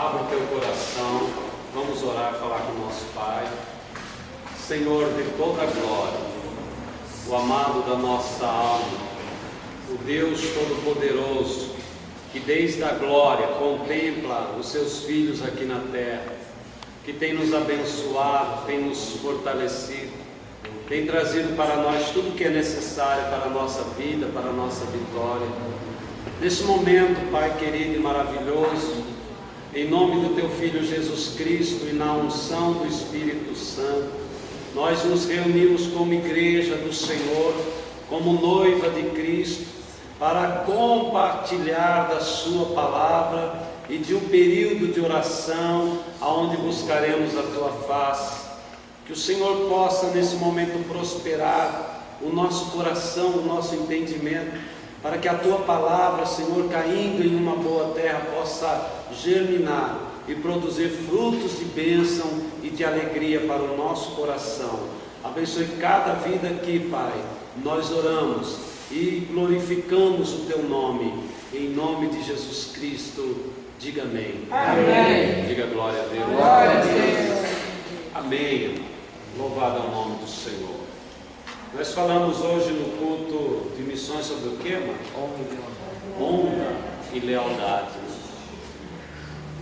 Abra o teu coração, vamos orar e falar com o nosso Pai. Senhor de toda a glória, o amado da nossa alma, o Deus Todo-Poderoso, que desde a glória contempla os seus filhos aqui na terra, que tem nos abençoado, tem nos fortalecido, tem trazido para nós tudo que é necessário para a nossa vida, para a nossa vitória. Nesse momento, Pai querido e maravilhoso, em nome do Teu Filho Jesus Cristo e na unção do Espírito Santo, nós nos reunimos como igreja do Senhor, como noiva de Cristo, para compartilhar da Sua palavra e de um período de oração, aonde buscaremos a Tua face. Que o Senhor possa nesse momento prosperar o nosso coração, o nosso entendimento, para que a Tua palavra, Senhor, caindo em uma boa terra, possa germinar e produzir frutos de bênção e de alegria para o nosso coração. Abençoe cada vida aqui, Pai. Nós oramos e glorificamos o Teu nome, em nome de Jesus Cristo. Diga amém. Amém. Diga glória a Deus. Glória a Deus. Amém. Louvado é o nome do Senhor. Nós falamos hoje no culto de missões sobre o que, mano? Honra e lealdade.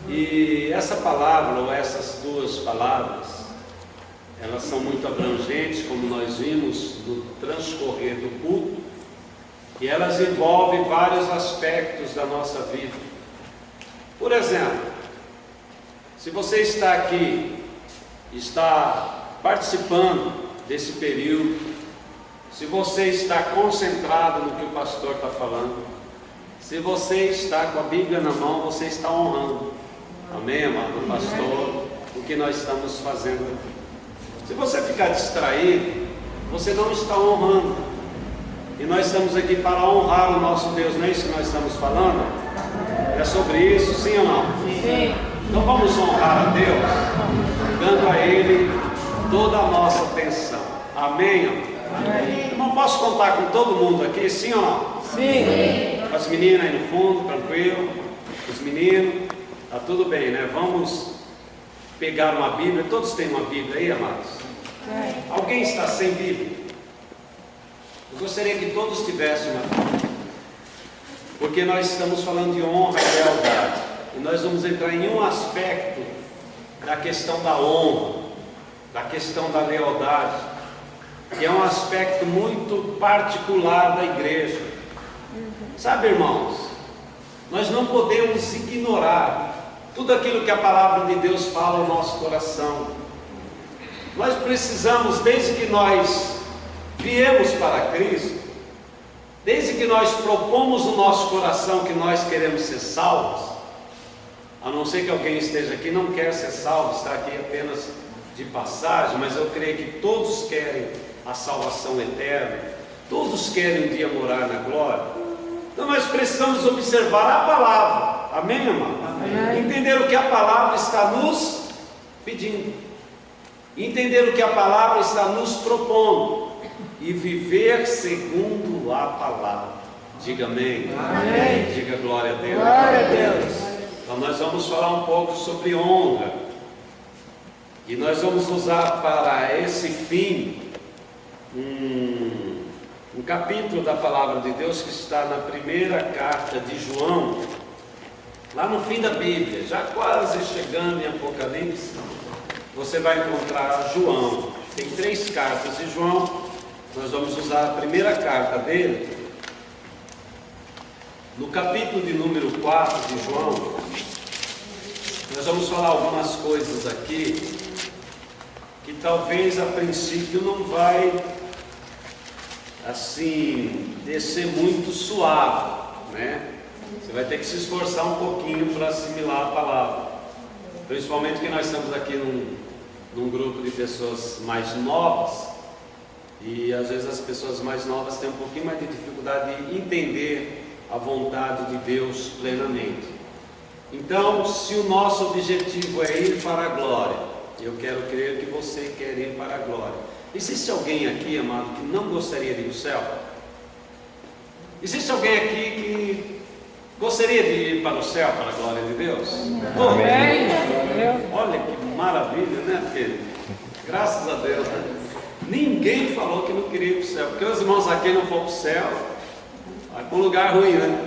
E essa palavra, ou essas duas palavras, elas são muito abrangentes, como nós vimos no transcorrer do culto, e elas envolvem vários aspectos da nossa vida. Por exemplo, se você está aqui, está participando desse período, se você está concentrado no que o pastor está falando, se você está com a Bíblia na mão, você está honrando, amém, amado pastor, o que nós estamos fazendo aqui. Se você ficar distraído, você não está honrando, e nós estamos aqui para honrar o nosso Deus, não é isso que nós estamos falando? É sobre isso, sim ou não? Sim. Então vamos honrar a Deus, dando a Ele toda a nossa atenção, amém? Amém. Eu não posso contar com todo mundo aqui, sim ou não? Sim. As meninas aí no fundo, tranquilo. Os meninos, tá tudo bem, né? Vamos pegar uma Bíblia. Todos têm uma Bíblia aí, amados? Alguém está sem Bíblia? Eu gostaria que todos tivessem uma Bíblia, porque nós estamos falando de honra e lealdade, e nós vamos entrar em um aspecto da questão da honra, da questão da lealdade, que é um aspecto muito particular da igreja. Sabe, irmãos, nós não podemos ignorar tudo aquilo que a palavra de Deus fala ao nosso coração. Nós precisamos, desde que nós viemos para Cristo, desde que nós propomos no nosso coração que nós queremos ser salvos, a não ser que alguém esteja aqui e não quer ser salvo, está aqui apenas de passagem, mas eu creio que todos querem a salvação eterna, todos querem um dia morar na glória. Então nós precisamos observar a palavra, amém, amado? Amém. Entender o que a palavra está nos pedindo, entender o que a palavra está nos propondo e viver segundo a palavra. Diga amém. Amém. Diga glória a Deus. Glória a Deus. Então nós vamos falar um pouco sobre honra, e nós vamos usar para esse fim um capítulo da palavra de Deus que está na primeira carta de João, lá no fim da Bíblia, já quase chegando em Apocalipse. Você vai encontrar João. Tem 3 cartas de João. Nós vamos usar a primeira carta dele, no capítulo de número 4 de João. Nós vamos falar algumas coisas aqui que talvez a princípio não vai assim descer muito suave, né? Você vai ter que se esforçar um pouquinho para assimilar a palavra, principalmente que nós estamos aqui num grupo de pessoas mais novas, e às vezes as pessoas mais novas têm um pouquinho mais de dificuldade de entender a vontade de Deus plenamente. Então, se o nosso objetivo é ir para a glória, eu quero crer que você quer ir para a glória. Existe alguém aqui, amado, que não gostaria de ir ao céu? Existe alguém aqui que Gostaria de ir para o céu, para a glória de Deus? Amém. Olha que maravilha, né? Porque, graças a Deus, né? Ninguém falou que não queria ir para o céu, porque os irmãos aqui não foram para o céu, vai para um lugar ruim, né?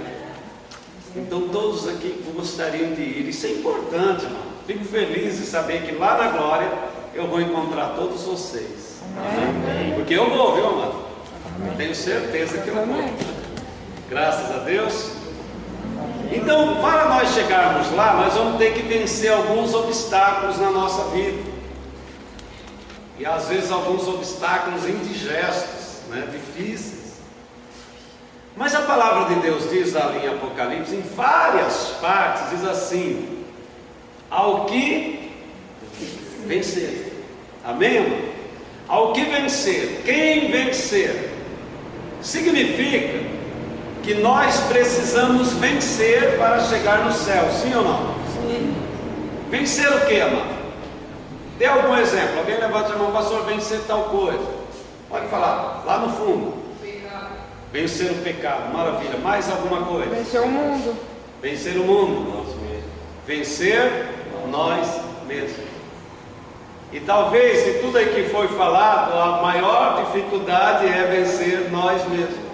Então todos aqui gostariam de ir. Isso é importante, irmão. Fico feliz de saber que lá na glória eu vou encontrar todos vocês. Amém? Porque eu vou, viu, amado? Tenho certeza que eu vou. Graças a Deus. Então, para nós chegarmos lá, nós vamos ter que vencer alguns obstáculos na nossa vida. E às vezes alguns obstáculos indigestos, né? Difíceis. Mas a palavra de Deus diz ali em Apocalipse, em várias partes, diz assim: ao que vencer. Amém, irmão? Ao que vencer. Quem vencer? Significa que nós precisamos vencer para chegar no céu, sim ou não? Sim. Vencer o que, amado? Dê algum exemplo. Alguém levanta a mão, pastor, vencer tal coisa. Pode falar, lá no fundo. Vencer o pecado, maravilha. Mais alguma coisa? Vencer o mundo. Vencer o mundo. Nós mesmos. Vencer nós mesmos. E talvez, de tudo aí que foi falado, a maior dificuldade é vencer nós mesmos.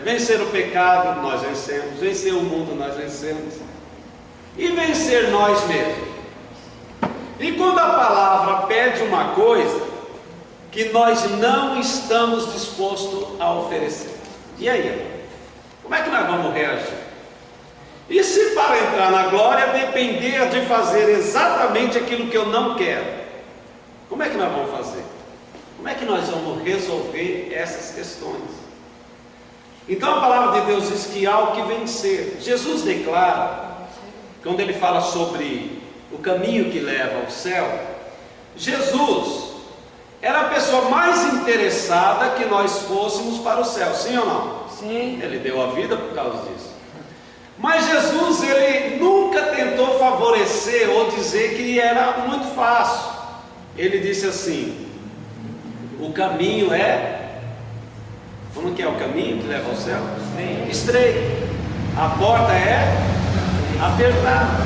Vencer o pecado, nós vencemos. Vencer o mundo, nós vencemos. E vencer nós mesmos. E quando a palavra pede uma coisa que nós não estamos dispostos a oferecer, e aí? Como é que nós vamos reagir? E se para entrar na glória depender de fazer exatamente aquilo que eu não quero, como é que nós vamos fazer? Como é que nós vamos resolver essas questões? Então a palavra de Deus diz que há o que vencer. Jesus declara, quando ele fala sobre o caminho que leva ao céu, Jesus era a pessoa mais interessada que nós fôssemos para o céu, sim ou não? Sim. Ele deu a vida por causa disso. Mas Jesus, ele nunca tentou favorecer ou dizer que era muito fácil. Ele disse assim: o caminho é... Como que é o caminho que leva ao céu? Estreito. A porta é apertada.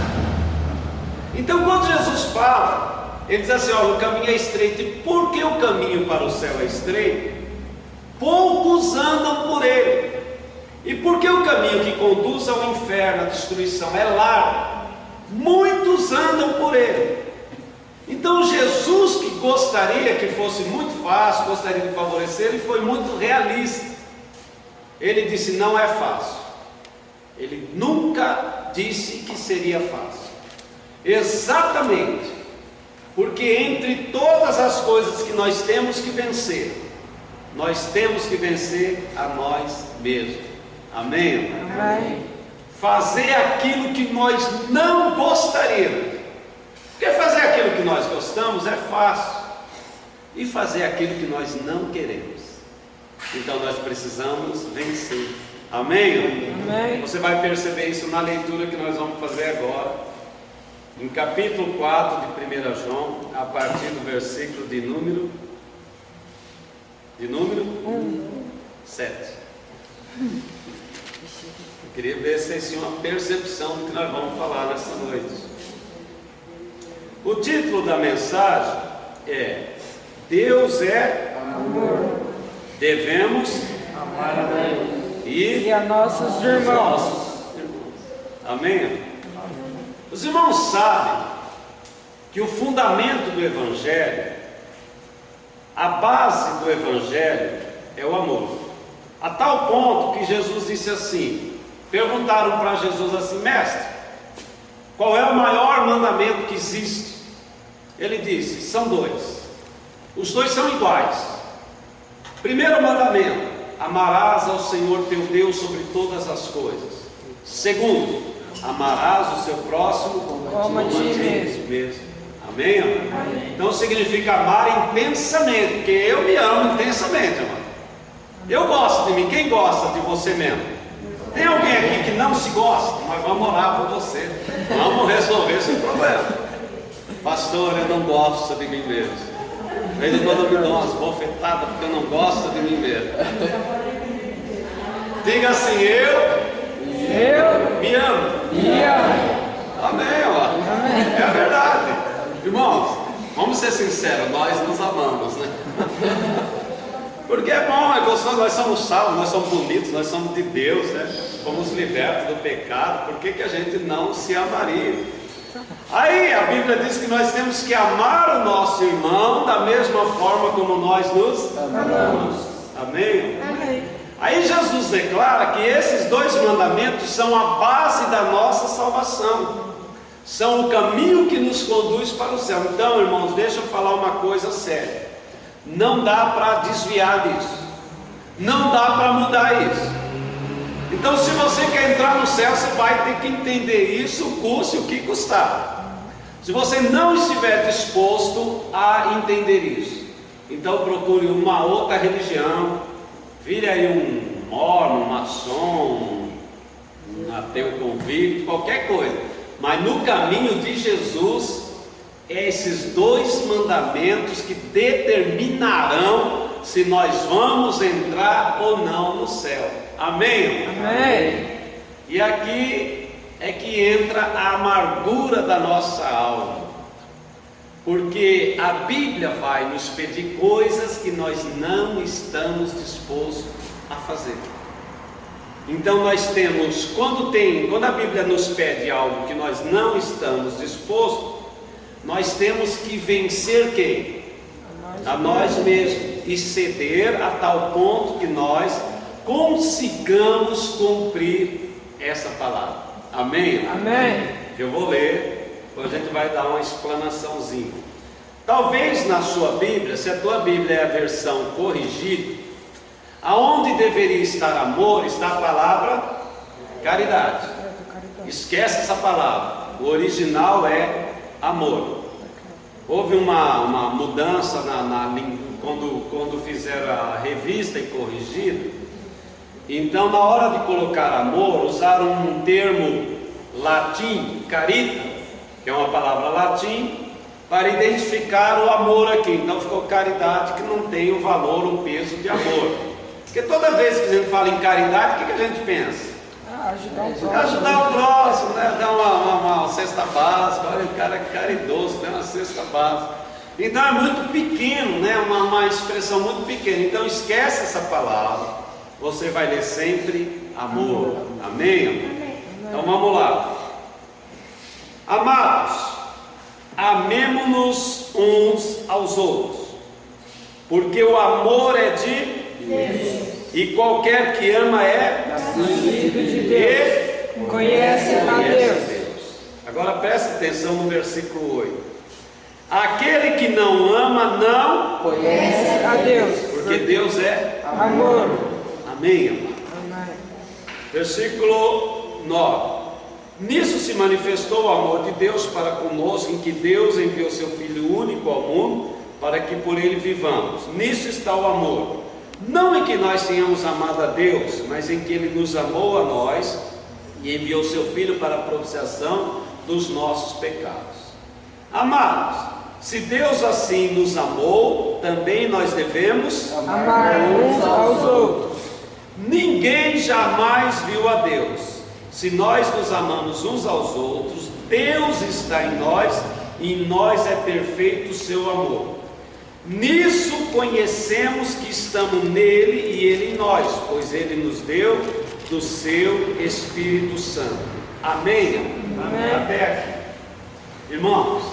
Então quando Jesus fala, ele diz assim: olha, o caminho é estreito. E por que o caminho para o céu é estreito? Poucos andam por ele. E por que o caminho que conduz ao inferno, à destruição, é largo? Muitos andam por ele. Então Jesus, que gostaria que fosse muito fácil, gostaria de favorecer, ele foi muito realista. Ele disse: não é fácil. Ele nunca disse que seria fácil. Exatamente porque entre todas as coisas que nós temos que vencer, nós temos que vencer a nós mesmos. Amém? Amém. Fazer aquilo que nós não gostaríamos. Porque fazer aquilo que nós gostamos é fácil, e fazer aquilo que nós não queremos. Então nós precisamos vencer. Amém? Amém. Você vai perceber isso na leitura que nós vamos fazer agora, em capítulo 4 de 1 João, a partir do versículo de número 7. Eu queria ver se vocês tinham uma percepção do que nós vamos falar nessa noite. O título da mensagem é: Deus é Amor. Devemos Amar a Deus e a nossos irmãos. Amém? Os irmãos sabem que o fundamento do Evangelho, a base do Evangelho é o amor. A tal ponto que Jesus disse assim, perguntaram para Jesus assim: mestre, qual é o maior mandamento que existe? Ele disse: são dois. Os dois são iguais. Primeiro mandamento: amarás ao Senhor teu Deus sobre todas as coisas. Segundo, amarás o seu próximo Como a ti mesmo. Amém? Amém? Então significa amar intensamente, porque eu me amo intensamente, amado. Eu gosto de mim. Quem gosta de você mesmo? Tem alguém aqui que não se gosta? Mas vamos orar por você. Vamos resolver esse problema. Pastor, eu não gosto de mim mesmo. De vez em quando eu me dou umas bofetadas porque eu não gosto de mim mesmo. Diga assim: eu Eu me amo. me amo. Amém, ó. É verdade. Irmãos, vamos ser sinceros, nós nos amamos, né? Porque é bom, é gostoso, nós somos salvos, nós somos bonitos, nós somos de Deus, né? Fomos libertos do pecado, por que a gente não se amaria? Aí a Bíblia diz que nós temos que amar o nosso irmão da mesma forma como nós nos amamos. Amém? Amém. Aí Jesus declara que esses dois mandamentos são a base da nossa salvação, são o caminho que nos conduz para o céu. Então, irmãos, deixa eu falar uma coisa séria: não dá para desviar disso, não dá para mudar isso. Então, se você quer entrar no céu, você vai ter que entender isso, custe o que custar. Se você não estiver disposto a entender isso, então procure uma outra religião, vire aí um mormon, um maçom, um ateu convicto, qualquer coisa. Mas no caminho de Jesus, é esses dois mandamentos que determinarão se nós vamos entrar ou não no céu. Amém? Amém. E aqui é que entra a amargura da nossa alma, porque a Bíblia vai nos pedir coisas que nós não estamos dispostos a fazer. Então nós temos, quando a Bíblia nos pede algo que nós não estamos dispostos, nós temos que vencer quem? A nós mesmos, e ceder a tal ponto que nós consigamos cumprir essa palavra. Amém? Amém. Eu vou ler, depois a gente vai dar uma explanaçãozinha. Talvez na sua Bíblia, se a tua Bíblia é a versão corrigida, aonde deveria estar amor, está a palavra caridade. Esquece essa palavra, o original é amor. Houve uma mudança quando fizeram a revista e corrigida. Então, na hora de colocar amor, usaram um termo latim, carita, que é uma palavra latim, para identificar o amor aqui. Então ficou caridade, que não tem o valor, o peso de amor. Porque toda vez que a gente fala em caridade, o que a gente pensa? Ajudar o próximo. Ajudar o próximo, né? Dar uma cesta básica. Olha, o cara é caridoso, né? Uma cesta básica. Então é muito pequeno, né? Uma expressão muito pequena. Então esquece essa palavra. Você vai ler sempre amor. Amém? Amém. Então vamos lá. Amados, amemo-nos uns aos outros, porque o amor é de Deus. E qualquer que ama é nascido de Deus. Conhece a Deus. Agora preste atenção no versículo 8. Aquele que não ama não conhece a Deus, porque Deus é amor. Amém, amado. Amém. Versículo 9. Nisso se manifestou o amor de Deus para conosco, em que Deus enviou seu Filho único ao mundo, para que por ele vivamos. Nisso está o amor. Não em que nós tenhamos amado a Deus, mas em que ele nos amou a nós e enviou seu Filho para a propiciação dos nossos pecados. Amados, se Deus assim nos amou, também nós devemos amar uns aos outros. Ninguém jamais viu a Deus. Se nós nos amamos uns aos outros, Deus está em nós e em nós é perfeito o seu amor. Nisso conhecemos que estamos nele e ele em nós, pois ele nos deu do seu Espírito Santo. Amém? Amém. Até aqui. Irmãos,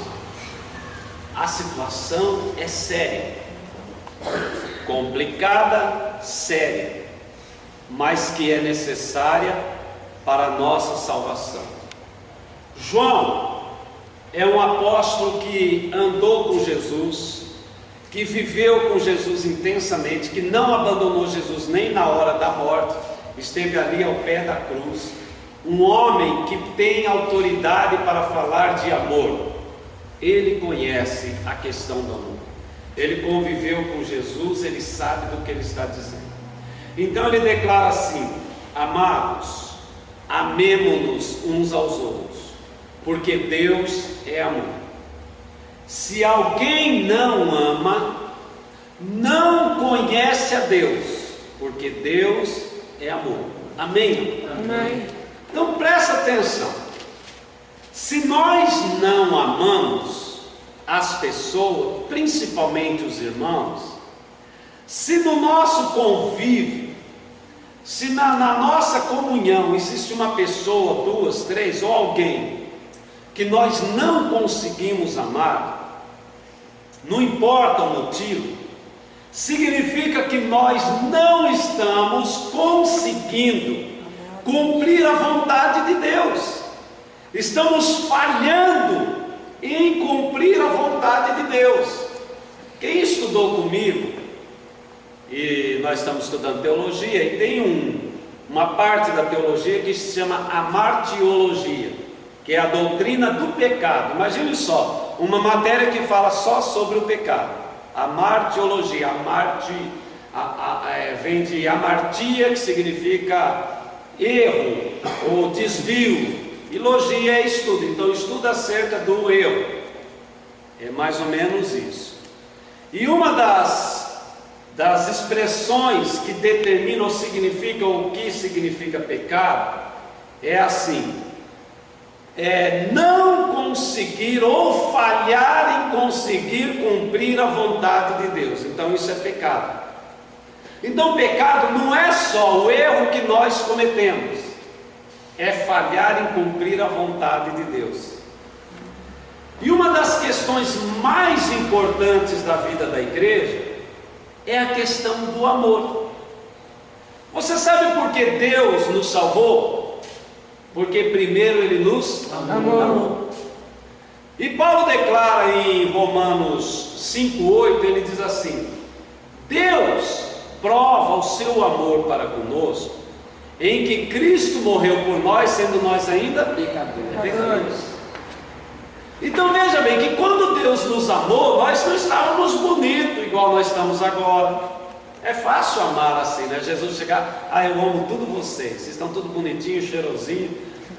a situação é séria, complicada, séria, mas que é necessária para a nossa salvação. João é um apóstolo que andou com Jesus, que viveu com Jesus intensamente, que não abandonou Jesus nem na hora da morte, esteve ali ao pé da cruz. Um homem que tem autoridade para falar de amor. Ele conhece a questão do amor. Ele conviveu com Jesus, ele sabe do que ele está dizendo. Então ele declara assim: amados, amemo-nos uns aos outros, porque Deus é amor. Se alguém não ama, não conhece a Deus, porque Deus é amor. Amém? Amém. Então presta atenção. Se nós não amamos as pessoas, principalmente os irmãos, se no nosso convívio, se na nossa comunhão existe uma pessoa, duas, três ou alguém que nós não conseguimos amar, não importa o motivo, significa que nós não estamos conseguindo cumprir a vontade de Deus, estamos falhando em cumprir a vontade de Deus. Quem estudou comigo, e nós estamos estudando teologia, e tem uma parte da teologia que se chama amartiologia, que é a doutrina do pecado. Imagine só, uma matéria que fala só sobre o pecado. Amartiologia, vem de amartia, que significa erro ou desvio, e logia é estudo, então estuda acerca do erro, é mais ou menos isso. E uma das expressões que determinam ou significam o que significa pecado é assim: não conseguir ou falhar em conseguir cumprir a vontade de Deus. Então isso é pecado. Então pecado não é só o erro que nós cometemos, é falhar em cumprir a vontade de Deus. E uma das questões mais importantes da vida da igreja é a questão do amor. Você sabe por que Deus nos salvou? Porque primeiro Ele nos amou. E Paulo declara em Romanos 5,8, ele diz assim: Deus prova o seu amor para conosco, em que Cristo morreu por nós, sendo nós ainda pecadores. Então veja bem que quando Deus nos amou, nós não estávamos bonitos igual nós estamos agora. É fácil amar assim, né? Jesus chegar: eu amo tudo vocês estão tudo bonitinho, cheirosinho,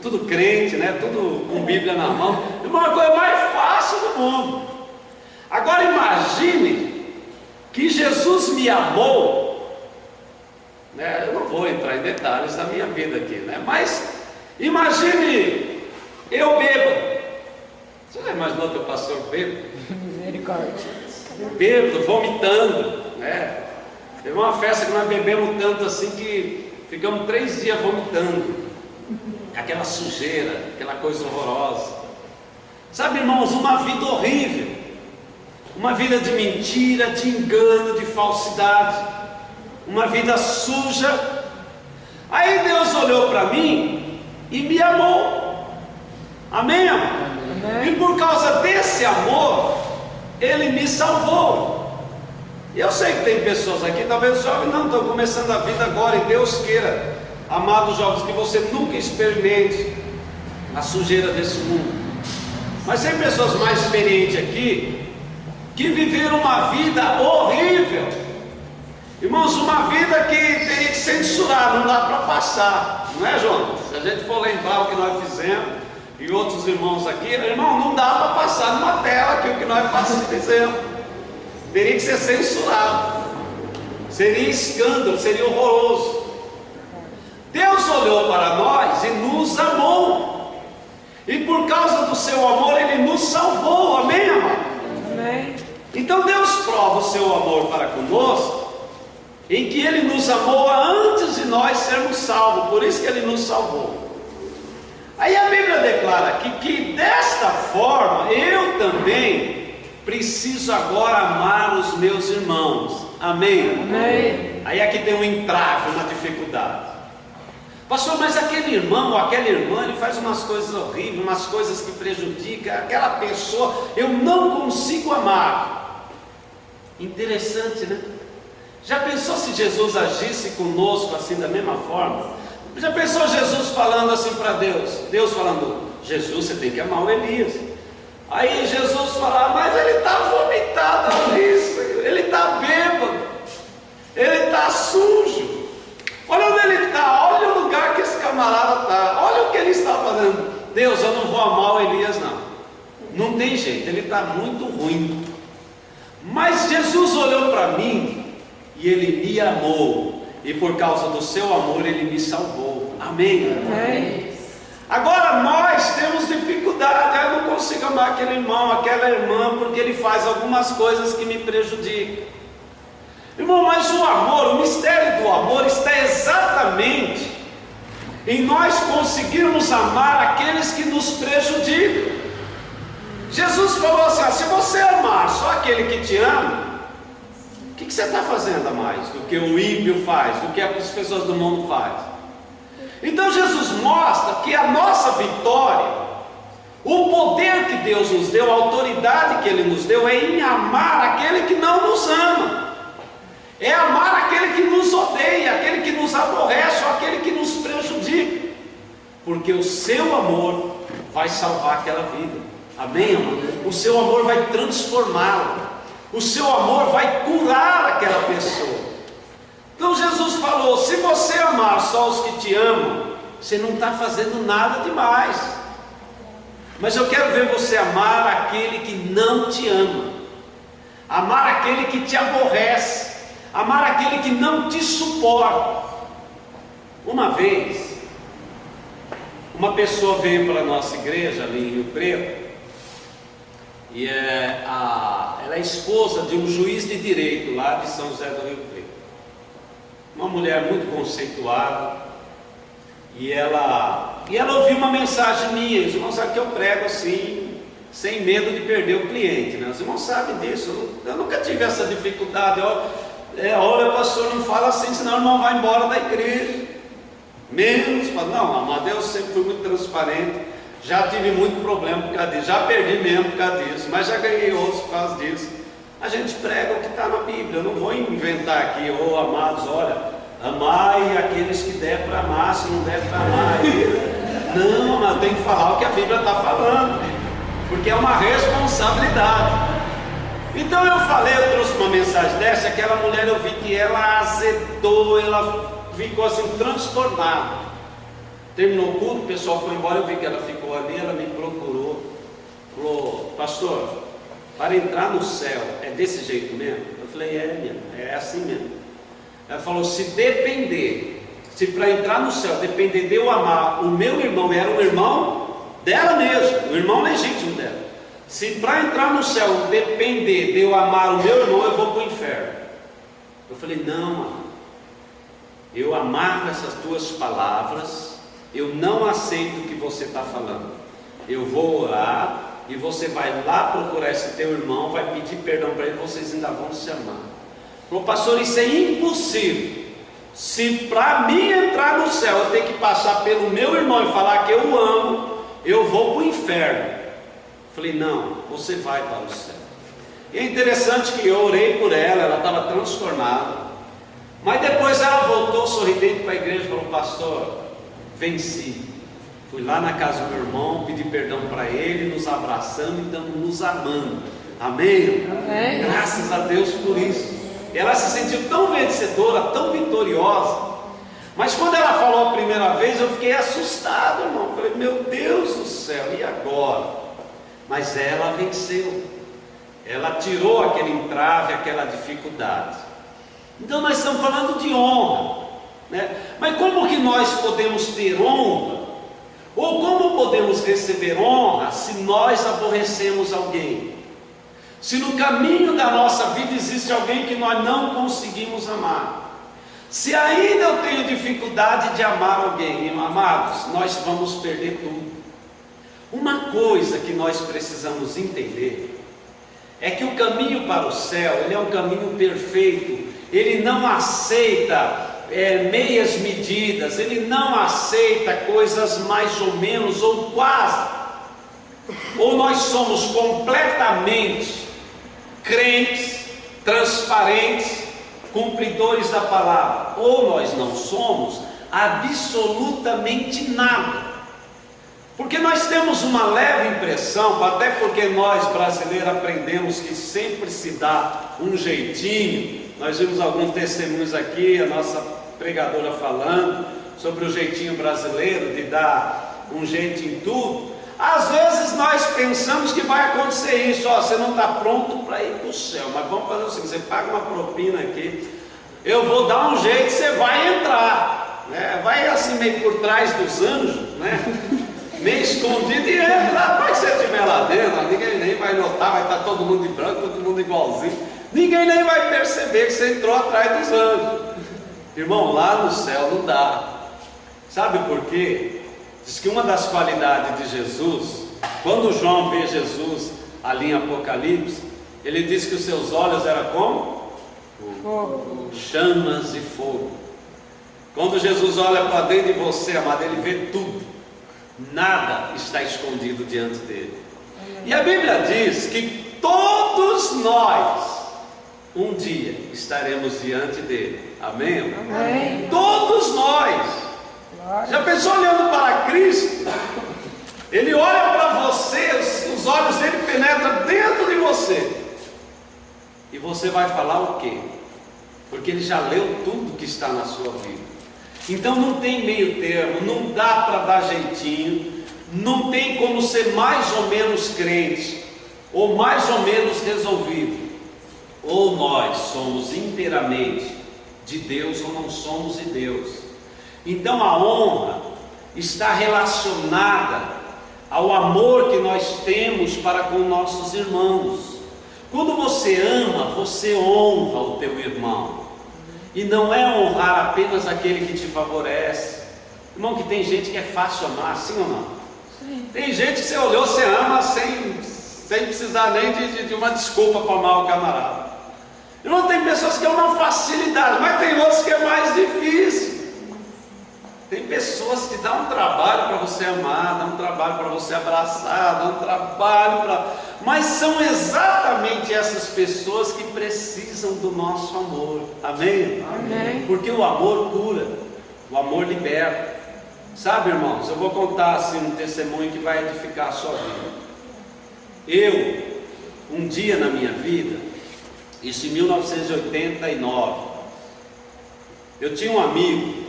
tudo crente, né? Tudo com Bíblia na mão. É uma coisa mais fácil do mundo. Agora imagine que Jesus me amou, né? Eu não vou entrar em detalhes da minha vida aqui, né? Mas imagine eu bêbado. Você já imaginou teu pastor bêbado? Misericórdia. Bêbado, vomitando, né? Teve uma festa que nós bebemos tanto assim que ficamos 3 dias vomitando, aquela sujeira, aquela coisa horrorosa. Sabe, irmãos, uma vida horrível, uma vida de mentira, de engano, de falsidade, uma vida suja. Aí Deus olhou para mim e me amou. Amém, amor? E por causa desse amor, Ele me salvou. E eu sei que tem pessoas aqui, talvez os jovens não estão começando a vida agora, e Deus queira, amados jovens, que você nunca experimente a sujeira desse mundo. Mas tem pessoas mais experientes aqui, que viveram uma vida horrível. Irmãos, uma vida que teria que censurar, não dá para passar, não é, João? Se a gente for lembrar o que nós fizemos, e outros irmãos aqui, irmão, não dá para passar numa tela aqui o que nós fizemos. Teria que ser censurado, seria escândalo, seria horroroso. Deus olhou para nós e nos amou, e por causa do seu amor Ele nos salvou. Amém, amado? Amém. Então Deus prova o seu amor para conosco, em que Ele nos amou antes de nós sermos salvos, por isso que Ele nos salvou. Aí a Bíblia declara aqui que desta forma eu também preciso agora amar os meus irmãos. Amém? Amém. Aí aqui tem um entrave, uma dificuldade. Pastor, mas aquele irmão ou aquela irmã, ele faz umas coisas horríveis, umas coisas que prejudicam aquela pessoa, eu não consigo amar. Interessante, né? Já pensou se Jesus agisse conosco assim da mesma forma? Já pensou Jesus falando assim para Deus? Deus falando: Jesus, você tem que amar o Elias. Aí Jesus fala: mas ele está vomitado, ele está bêbado, ele está sujo. Olha onde ele está, olha o lugar que esse camarada está, olha o que ele está fazendo. Deus, eu não vou amar o Elias não. Não tem jeito, ele está muito ruim. Mas Jesus olhou para mim e Ele me amou, e por causa do seu amor Ele me salvou. Amém? Amém. Agora nós temos dificuldade, eu não consigo amar aquele irmão, aquela irmã, porque ele faz algumas coisas que me prejudicam. Irmão, mas o amor, o mistério do amor está exatamente em nós conseguirmos amar aqueles que nos prejudicam. Jesus falou assim: se você amar só aquele que te ama, o que você está fazendo a mais do que o ímpio faz, do que as pessoas do mundo fazem? Então Jesus mostra que a nossa vitória, o poder que Deus nos deu, a autoridade que Ele nos deu, é em amar aquele que não nos ama, é amar aquele que nos odeia, aquele que nos aborrece, ou aquele que nos prejudica, porque o seu amor vai salvar aquela vida. Amém, amado? O seu amor vai transformá-la, o seu amor vai curar aquela pessoa. Então Jesus falou: se você amar só os que te amam, você não está fazendo nada demais. Mas eu quero ver você amar aquele que não te ama, amar aquele que te aborrece, amar aquele que não te suporta. Uma vez, uma pessoa veio para a nossa igreja ali em Rio Preto, e ela é esposa de um juiz de direito lá de São José do Rio Preto, uma mulher muito conceituada, e ela ouviu uma mensagem minha. Os irmãos sabem que eu prego assim, sem medo de perder o cliente, né? Os irmãos sabem disso, eu nunca tive essa dificuldade. Olha, pastor, não fala assim, senão o irmão vai embora da igreja. Menos, não, mas eu sempre fui muito transparente, já tive muito problema por causa disso, já perdi mesmo por causa disso, mas já ganhei outros por causa disso. A gente prega o que está na Bíblia, eu não vou inventar aqui: amados, olha, amai aqueles que der para amar, se não der para amar. Não, mas tem que falar o que a Bíblia está falando, porque é uma responsabilidade. Então eu trouxe uma mensagem dessa. Aquela mulher, eu vi que ela azedou, ela ficou assim transtornada. Terminou o culto, o pessoal foi embora, eu vi que ela ficou ali, ela me procurou, falou: pastor, para entrar no céu é desse jeito mesmo? Eu falei: é assim mesmo. Ela falou: se para entrar no céu depender de eu amar o meu irmão, era um irmão dela mesmo, o irmão legítimo dela, se para entrar no céu depender de eu amar o meu irmão, eu vou para o inferno. Eu falei: não, mano, eu amargo essas tuas palavras, eu não aceito o que você está falando. Eu vou orar e você vai lá procurar esse teu irmão, vai pedir perdão para ele, vocês ainda vão se amar. Falou: pastor, isso é impossível. Se para mim entrar no céu eu tenho que passar pelo meu irmão e falar que eu o amo, eu vou para o inferno. Falei: não, você vai para o céu. E é interessante que eu orei por ela, ela estava transtornada, mas depois ela voltou sorridente para a igreja e falou: pastor, venci. Fui lá na casa do meu irmão, pedi perdão para ele, nos abraçando e estamos nos amando. Amém? Amém. Graças a Deus por isso. Ela se sentiu tão vencedora, tão vitoriosa. Mas quando ela falou a primeira vez, eu fiquei assustado, irmão. Falei: meu Deus do céu, e agora? Mas ela venceu. Ela tirou aquele entrave, aquela dificuldade. Então nós estamos falando de honra, né? Mas como que nós podemos ter honra? Ou como podemos receber honra se nós aborrecemos alguém? Se no caminho da nossa vida existe alguém que nós não conseguimos amar, se ainda eu tenho dificuldade de amar alguém, amados, nós vamos perder tudo. Uma coisa que nós precisamos entender é que o caminho para o céu, ele é um caminho perfeito. Ele não aceita meias medidas, ele não aceita coisas mais ou menos ou quase. Ou nós somos completamente crentes, transparentes, cumpridores da palavra, ou nós não somos absolutamente nada. Porque nós temos uma leve impressão, até porque nós brasileiros aprendemos que sempre se dá um jeitinho. Nós vimos alguns testemunhos aqui, a nossa pregadora falando sobre o jeitinho brasileiro de dar um jeito em tudo. Às vezes nós pensamos que vai acontecer isso: você não está pronto para ir para o céu, mas vamos fazer o seguinte: você paga uma propina aqui, eu vou dar um jeito, você vai entrar, né? Vai assim meio por trás dos anjos, né? meio escondido, e rapaz, se você estiver lá dentro, ninguém nem vai notar, vai estar todo mundo de branco, todo mundo igualzinho, ninguém nem vai perceber que você entrou atrás dos anjos. Irmão, lá no céu não dá. Sabe por quê? Diz que uma das qualidades de Jesus, quando João vê Jesus ali em Apocalipse, ele diz que os seus olhos eram como? Fogo. Chamas de fogo. Quando Jesus olha para dentro de você, amado, ele vê tudo. Nada está escondido diante dele. E a Bíblia diz que todos nós um dia estaremos diante dele. Amém? Amém. Todos nós. Já pensou olhando para Cristo? Ele olha para você, os olhos dele penetram dentro de você. E você vai falar o quê? Porque ele já leu tudo que está na sua vida. Então não tem meio termo, não dá para dar jeitinho, não tem como ser mais ou menos crente, ou mais ou menos resolvido. Ou nós somos inteiramente de Deus, ou não somos de Deus. Então a honra está relacionada ao amor que nós temos para com nossos irmãos. Quando você ama, você honra o teu irmão. E não é honrar apenas aquele que te favorece. Irmão, que tem gente que é fácil amar, sim ou não? Sim. Tem gente que você olhou, você ama sem precisar nem de uma desculpa para amar o camarada. Irmão, tem pessoas que é uma facilidade, mas tem outros que é mais difícil. Tem pessoas que dão um trabalho para você amar, dão um trabalho para você abraçar, dão um trabalho para... Mas são exatamente essas pessoas que precisam do nosso amor. Amém? Amém. Porque o amor cura, o amor liberta. Sabe, irmãos, eu vou contar assim um testemunho que vai edificar a sua vida. Eu, um dia na minha vida, isso em 1989, eu tinha um amigo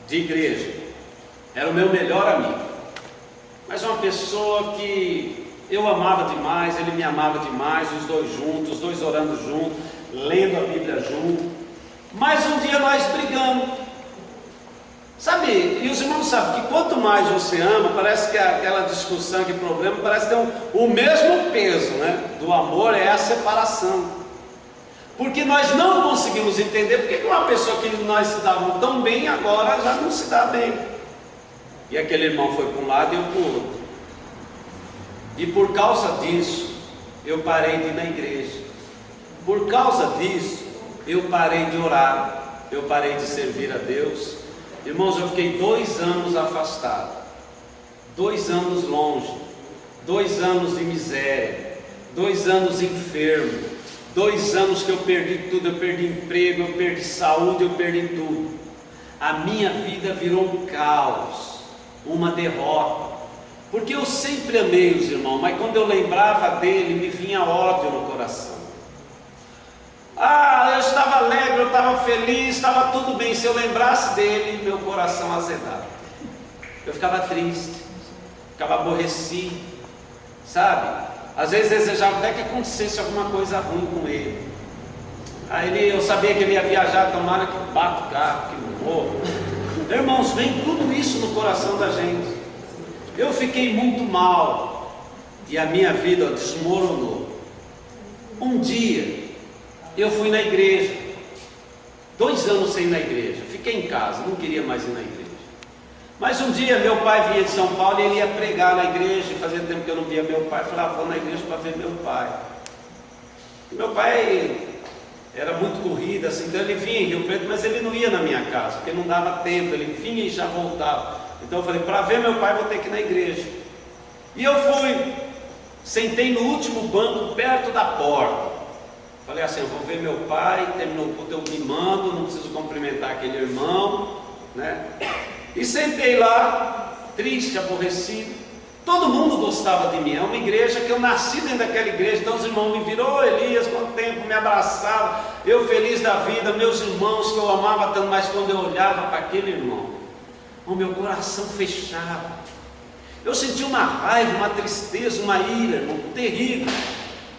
de igreja, era o meu melhor amigo, mas uma pessoa que eu amava demais, ele me amava demais, os dois juntos, os dois orando juntos, lendo a Bíblia junto. Mas um dia nós brigamos, sabe, e os irmãos sabem que quanto mais você ama, parece que aquela discussão, aquele problema, parece ter o mesmo peso, né? Do amor é a separação. Porque nós não conseguimos entender porque que uma pessoa que nós se davam tão bem agora já não se dá bem. E aquele irmão foi para um lado e eu para o outro. E por causa disso, eu parei de ir na igreja. Por causa disso, eu parei de orar. Eu parei de servir a Deus. Irmãos, eu fiquei 2 anos afastado. 2 anos longe. 2 anos de miséria. 2 anos enfermo. 2 anos que eu perdi tudo, eu perdi emprego, eu perdi saúde, eu perdi tudo. A minha vida virou um caos, uma derrota, porque eu sempre amei os irmãos, mas quando eu lembrava dele, me vinha ódio no coração. Eu estava alegre, eu estava feliz, estava tudo bem, se eu lembrasse dele, meu coração azedava. Eu ficava triste, ficava aborrecido, sabe? Às vezes desejava até que acontecesse alguma coisa ruim com ele. Aí eu sabia que ele ia viajar, tomara que bata o carro, que morra. Irmãos, vem tudo isso no coração da gente. Eu fiquei muito mal e a minha vida desmoronou. Um dia eu fui na igreja, 2 anos sem ir na igreja, fiquei em casa, não queria mais ir na igreja. Mas um dia meu pai vinha de São Paulo e ele ia pregar na igreja, e fazia tempo que eu não via meu pai. Eu falei, vou na igreja para ver meu pai. E meu pai era muito corrido, assim, então ele vinha em Rio Preto, mas ele não ia na minha casa, porque não dava tempo, ele vinha e já voltava. Então eu falei, para ver meu pai vou ter que ir na igreja. E eu fui, sentei no último banco, perto da porta. Falei assim, eu vou ver meu pai, terminou o culto, eu me mando, não preciso cumprimentar aquele irmão, né? E sentei lá, triste, aborrecido. Todo mundo gostava de mim. É uma igreja que eu nasci dentro daquela igreja. Então os irmãos me viram, Elias, quanto tempo, me abraçavam. Eu feliz da vida, meus irmãos que eu amava tanto, mas quando eu olhava para aquele irmão, o meu coração fechava. Eu sentia uma raiva, uma tristeza, uma ira, irmão, terrível.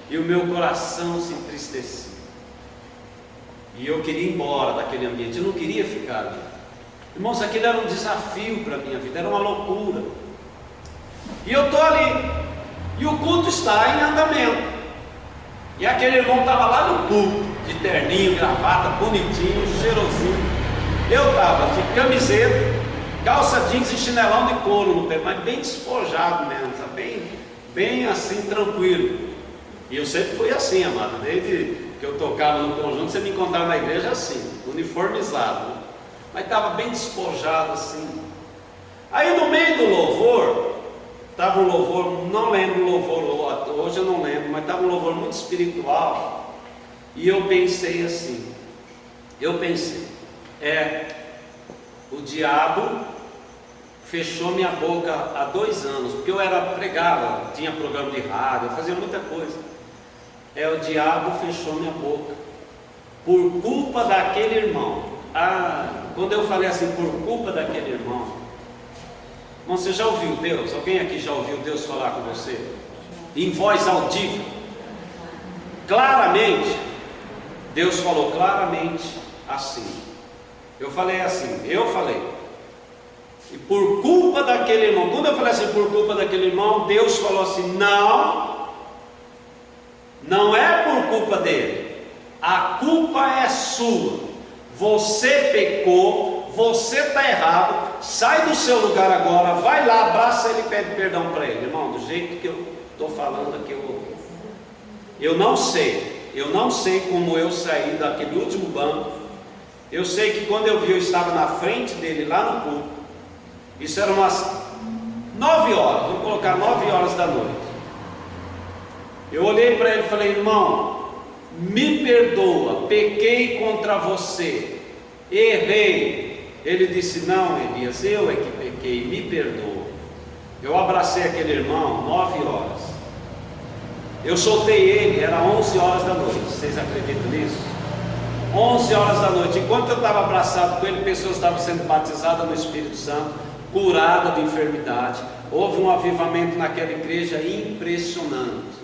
E o meu coração se entristecia. E eu queria ir embora daquele ambiente, eu não queria ficar ali. Irmãos, aquilo era um desafio para a minha vida, era uma loucura. E eu estou ali, e o culto está em andamento, e aquele irmão estava lá no púlpito, de terninho, gravata, bonitinho, cheirosinho. Eu estava de camiseta, calça jeans e chinelão de couro no pé, mas bem despojado mesmo, sabe? Bem assim, tranquilo. E eu sempre fui assim, amado, desde que eu tocava no conjunto, você me encontrava na igreja assim, uniformizado, né? Mas estava bem despojado assim. Aí no meio do louvor, estava um louvor, não lembro o louvor, hoje eu não lembro, mas estava um louvor muito espiritual. E eu pensei assim, o diabo fechou minha boca há 2 anos, porque eu pregava, tinha programa de rádio, eu fazia muita coisa. O diabo fechou minha boca, por culpa daquele irmão. Quando eu falei assim, por culpa daquele irmão, você já ouviu Deus? Alguém aqui já ouviu Deus falar com você? Em voz audível, claramente, Deus falou claramente assim. Eu falei, e por culpa daquele irmão, quando eu falei assim, por culpa daquele irmão, Deus falou assim, não é por culpa dele, a culpa é sua, você pecou, você está errado, sai do seu lugar agora, vai lá, abraça ele e pede perdão para ele. Irmão, do jeito que eu estou falando aqui, eu não sei como eu saí daquele último banco. Eu sei que quando eu vi, eu estava na frente dele lá no púlpito. Isso era umas 9 horas, vamos colocar 9 horas da noite. Eu olhei para ele e falei, irmão, me perdoa, pequei contra você, errei. Ele disse, não, Elias, eu é que pequei, me perdoa. Eu abracei aquele irmão 9 horas. Eu soltei ele, era 11 horas da noite. Vocês acreditam nisso? 11 horas da noite. Enquanto eu estava abraçado com ele, pessoas estavam sendo batizadas no Espírito Santo, curadas de enfermidade. Houve um avivamento naquela igreja impressionante.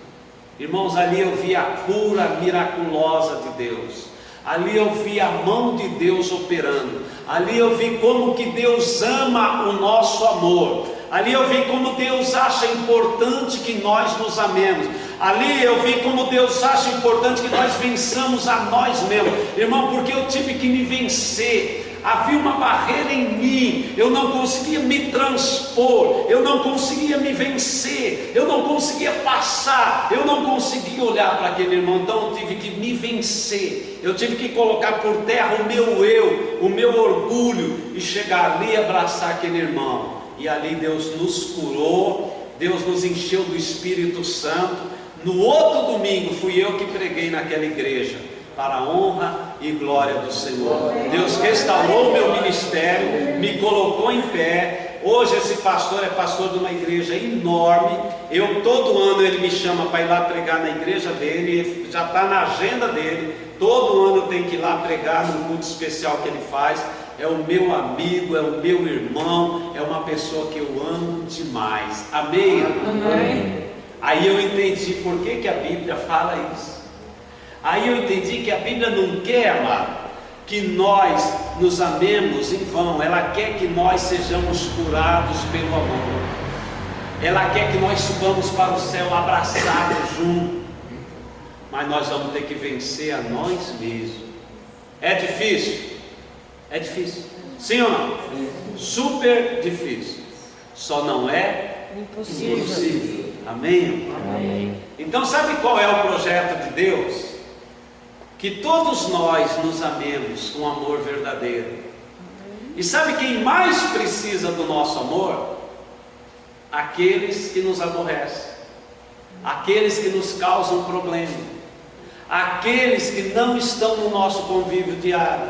Irmãos, ali eu vi a cura miraculosa de Deus. Ali eu vi a mão de Deus operando. Ali eu vi como que Deus ama o nosso amor. Ali eu vi como Deus acha importante que nós nos amemos. Ali eu vi como Deus acha importante que nós vençamos a nós mesmos. Irmão, porque eu tive que me vencer. Havia uma barreira em mim, eu não conseguia me transpor, eu não conseguia me vencer, eu não conseguia passar, eu não conseguia olhar para aquele irmão. Então eu tive que me vencer, eu tive que colocar por terra o meu eu, o meu orgulho, e chegar ali e abraçar aquele irmão. E ali Deus nos curou, Deus nos encheu do Espírito Santo. No outro domingo fui eu que preguei naquela igreja, para a honra e glória do Senhor. Deus restaurou meu ministério, me colocou em pé. Hoje esse pastor é pastor de uma igreja enorme. Todo ano ele me chama para ir lá pregar na igreja dele, já está na agenda dele. Todo ano eu tenho que ir lá pregar no culto especial que ele faz. É o meu amigo, é o meu irmão, é uma pessoa que eu amo demais. Amém? Amém. Aí eu entendi por que a Bíblia fala isso. Aí eu entendi que a Bíblia não quer, amado, que nós nos amemos em vão. Ela quer que nós sejamos curados pelo amor. Ela quer que nós subamos para o céu abraçados juntos. Mas nós vamos ter que vencer a nós mesmos. É difícil? É difícil. Sim ou não? Super difícil. Só não é impossível. Amém? Amém. Então sabe qual é o projeto de Deus? Que todos nós nos amemos com amor verdadeiro. E sabe quem mais precisa do nosso amor? Aqueles que nos aborrecem, aqueles que nos causam problema, aqueles que não estão no nosso convívio diário,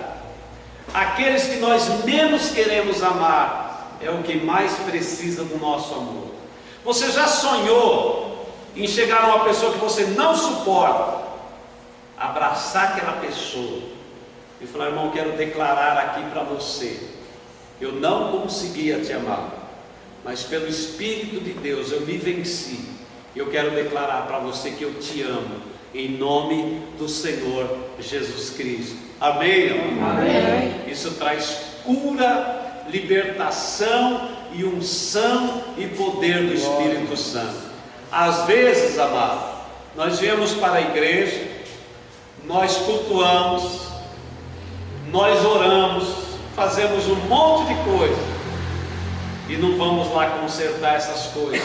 aqueles que nós menos queremos amar, é o que mais precisa do nosso amor. Você já sonhou em chegar a uma pessoa que você não suporta, abraçar aquela pessoa e falar, irmão, quero declarar aqui para você, eu não conseguia te amar, mas pelo Espírito de Deus eu me venci, e eu quero declarar para você que eu te amo, em nome do Senhor Jesus Cristo. Amém? Amém. Isso traz cura, libertação, e unção e poder do Espírito Santo. Às vezes, amado, nós viemos para a igreja, nós cultuamos, nós oramos, fazemos um monte de coisa e não vamos lá consertar essas coisas.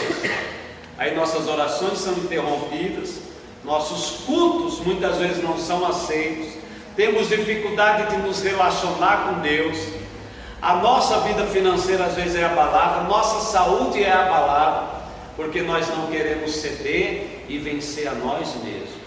Aí nossas orações são interrompidas, nossos cultos muitas vezes não são aceitos, temos dificuldade de nos relacionar com Deus, a nossa vida financeira às vezes é abalada, nossa saúde é abalada, porque nós não queremos ceder e vencer a nós mesmos.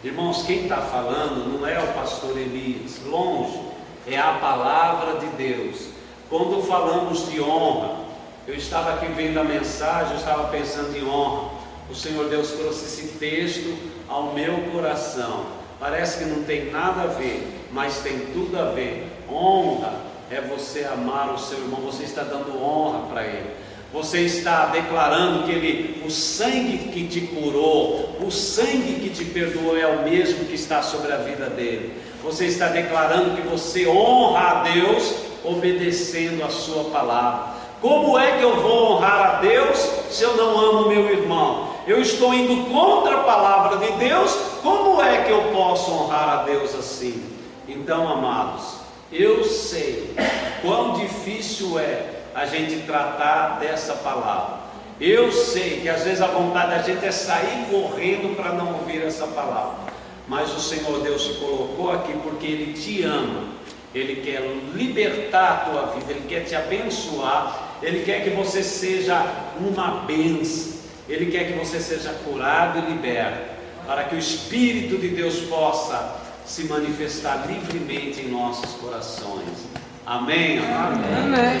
Irmãos, quem está falando não é o pastor Elias, longe, é a palavra de Deus. Quando falamos de honra, eu estava aqui vendo a mensagem, eu estava pensando em honra, o Senhor Deus trouxe esse texto ao meu coração. Parece que não tem nada a ver, mas tem tudo a ver. Honra é você amar o seu irmão, você está dando honra para ele. Você está declarando que o sangue que te curou, o sangue que te perdoou é o mesmo que está sobre a vida dele. Você está declarando que você honra a Deus obedecendo a sua palavra. Como é que eu vou honrar a Deus se eu não amo meu irmão? Eu estou indo contra a palavra de Deus, como é que eu posso honrar a Deus assim? Então, amados, eu sei quão difícil é a gente tratar dessa palavra. Eu sei que às vezes a vontade da gente é sair correndo para não ouvir essa palavra, mas o Senhor Deus te colocou aqui porque Ele te ama, Ele quer libertar a tua vida, Ele quer te abençoar, Ele quer que você seja uma bênção, Ele quer que você seja curado e liberto, para que o Espírito de Deus possa se manifestar livremente em nossos corações. Amém? Amém.